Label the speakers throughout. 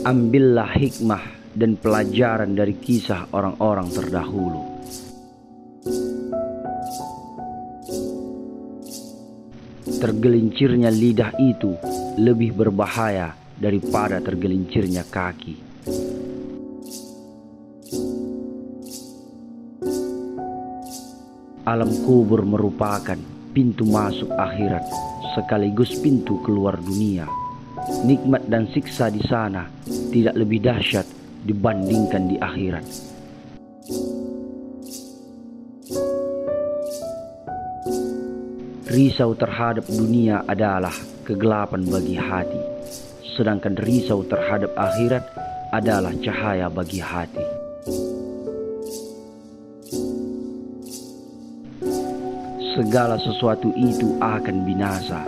Speaker 1: Ambillah hikmah dan pelajaran dari kisah orang-orang terdahulu. Tergelincirnya lidah itu lebih berbahaya daripada tergelincirnya kaki. Alam kubur merupakan pintu masuk akhirat sekaligus pintu keluar dunia. Nikmat dan siksa di sana tidak lebih dahsyat dibandingkan di akhirat. Risau terhadap dunia adalah kegelapan bagi hati, sedangkan risau terhadap akhirat adalah cahaya bagi hati. Segala sesuatu itu akan binasa,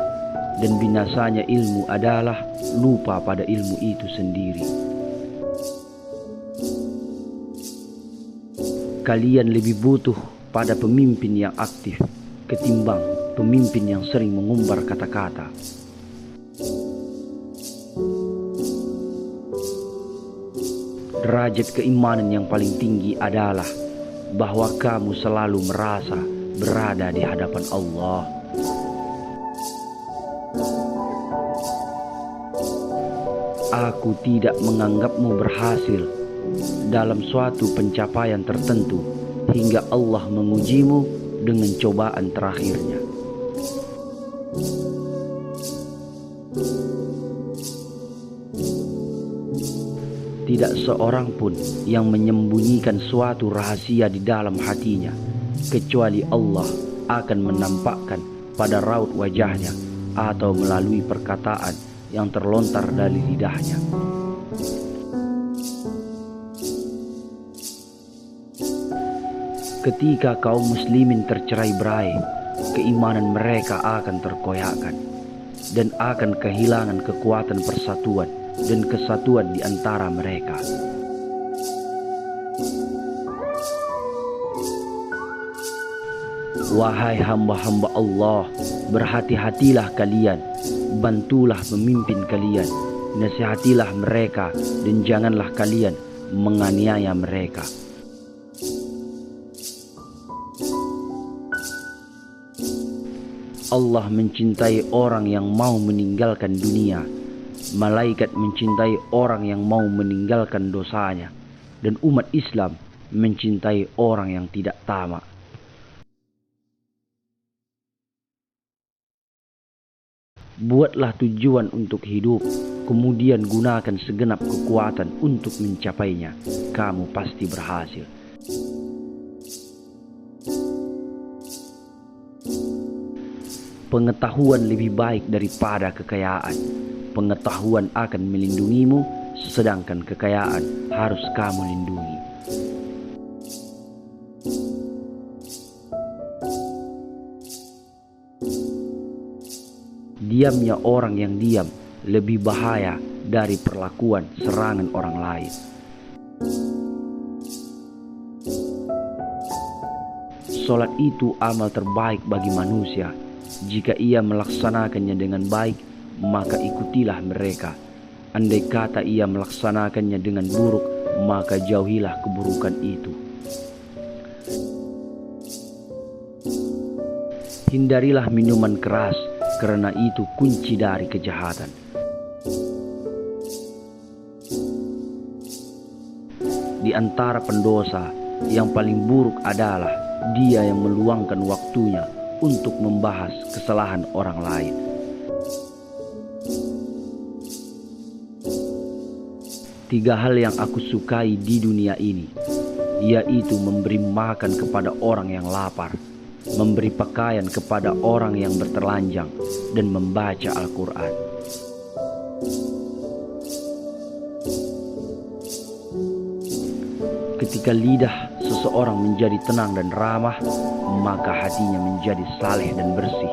Speaker 1: dan binasanya ilmu adalah lupa pada ilmu itu sendiri. Kalian lebih butuh pada pemimpin yang aktif ketimbang pemimpin yang sering mengumbar kata-kata. Derajat keimanan yang paling tinggi adalah bahwa kamu selalu merasa berada di hadapan Allah. Aku tidak menganggapmu berhasil dalam suatu pencapaian tertentu hingga Allah mengujimu dengan cobaan terakhirnya. Tidak seorang pun yang menyembunyikan suatu rahasia di dalam hatinya, kecuali Allah akan menampakkan pada raut wajahnya atau melalui perkataan yang terlontar dari lidahnya. Ketika kaum muslimin tercerai-berai, keimanan mereka akan terkoyakkan dan akan kehilangan kekuatan persatuan dan kesatuan di antara mereka. Wahai hamba-hamba Allah, berhati-hatilah kalian, bantulah pemimpin kalian, nasihatilah mereka, dan janganlah kalian menganiaya mereka. Allah mencintai orang yang mau meninggalkan dunia. Malaikat mencintai orang yang mau meninggalkan dosanya, dan umat Islam mencintai orang yang tidak tamak. Buatlah tujuan untuk hidup, kemudian gunakan segenap kekuatan untuk mencapainya. Kamu pasti berhasil. Pengetahuan lebih baik daripada kekayaan. Pengetahuan akan melindungimu, sedangkan kekayaan harus kamu lindungi. Diamnya orang yang diam lebih bahaya dari perlakuan serangan orang lain. Salat itu amal terbaik bagi manusia. Jika ia melaksanakannya dengan baik, maka ikutilah mereka. Andai kata ia melaksanakannya dengan buruk, maka jauhilah keburukan itu. Hindarilah minuman keras, karena itu kunci dari kejahatan. Di antara pendosa yang paling buruk adalah dia yang meluangkan waktunya untuk membahas kesalahan orang lain. Tiga hal yang aku sukai di dunia ini, yaitu memberi makan kepada orang yang lapar, memberi pakaian kepada orang yang bertelanjang, dan membaca Al-Quran. Ketika lidah seseorang menjadi tenang dan ramah, maka hatinya menjadi saleh dan bersih.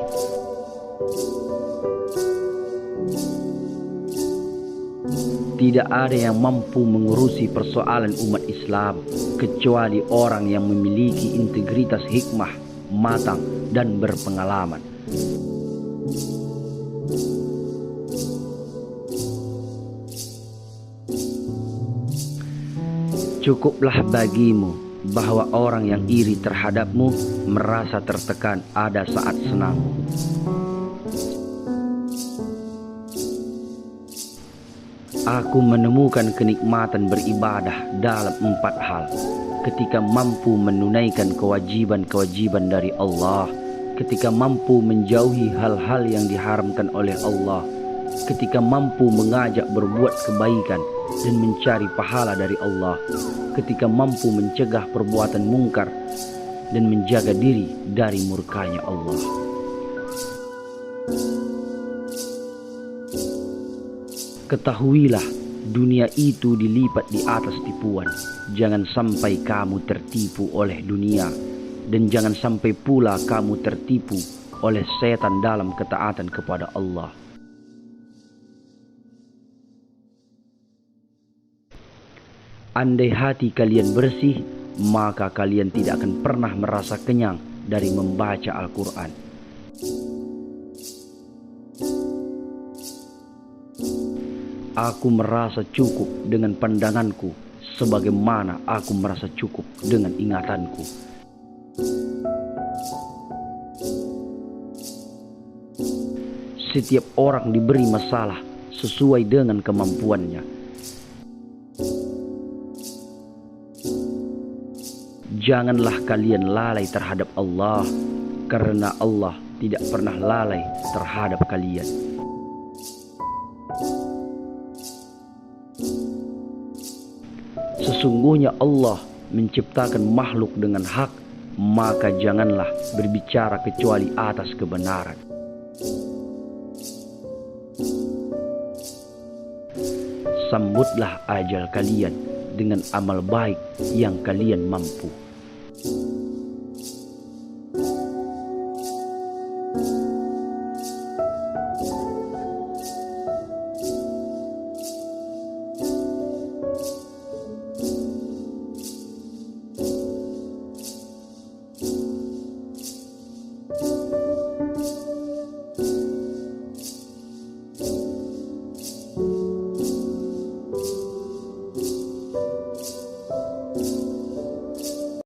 Speaker 1: Tidak ada yang mampu mengurusi persoalan umat Islam kecuali orang yang memiliki integritas hikmah, matang, dan berpengalaman. Cukuplah bagimu bahwa orang yang iri terhadapmu merasa tertekan ada saat senangmu. Aku menemukan kenikmatan beribadah dalam 4 hal. Ketika mampu menunaikan kewajiban-kewajiban dari Allah, ketika mampu menjauhi hal-hal yang diharamkan oleh Allah, ketika mampu mengajak berbuat kebaikan dan mencari pahala dari Allah, ketika mampu mencegah perbuatan mungkar dan menjaga diri dari murkanya Allah. Ketahuilah, dunia itu dilipat di atas tipuan. Jangan sampai kamu tertipu oleh dunia, dan jangan sampai pula kamu tertipu oleh setan dalam ketaatan kepada Allah. Andai hati kalian bersih, maka kalian tidak akan pernah merasa kenyang dari membaca Al-Quran. Aku merasa cukup dengan pandanganku, sebagaimana aku merasa cukup dengan ingatanku. Setiap orang diberi masalah sesuai dengan kemampuannya. Janganlah kalian lalai terhadap Allah, karena Allah tidak pernah lalai terhadap kalian. Sesungguhnya Allah menciptakan makhluk dengan hak, maka janganlah berbicara kecuali atas kebenaran. Sambutlah ajal kalian dengan amal baik yang kalian mampu.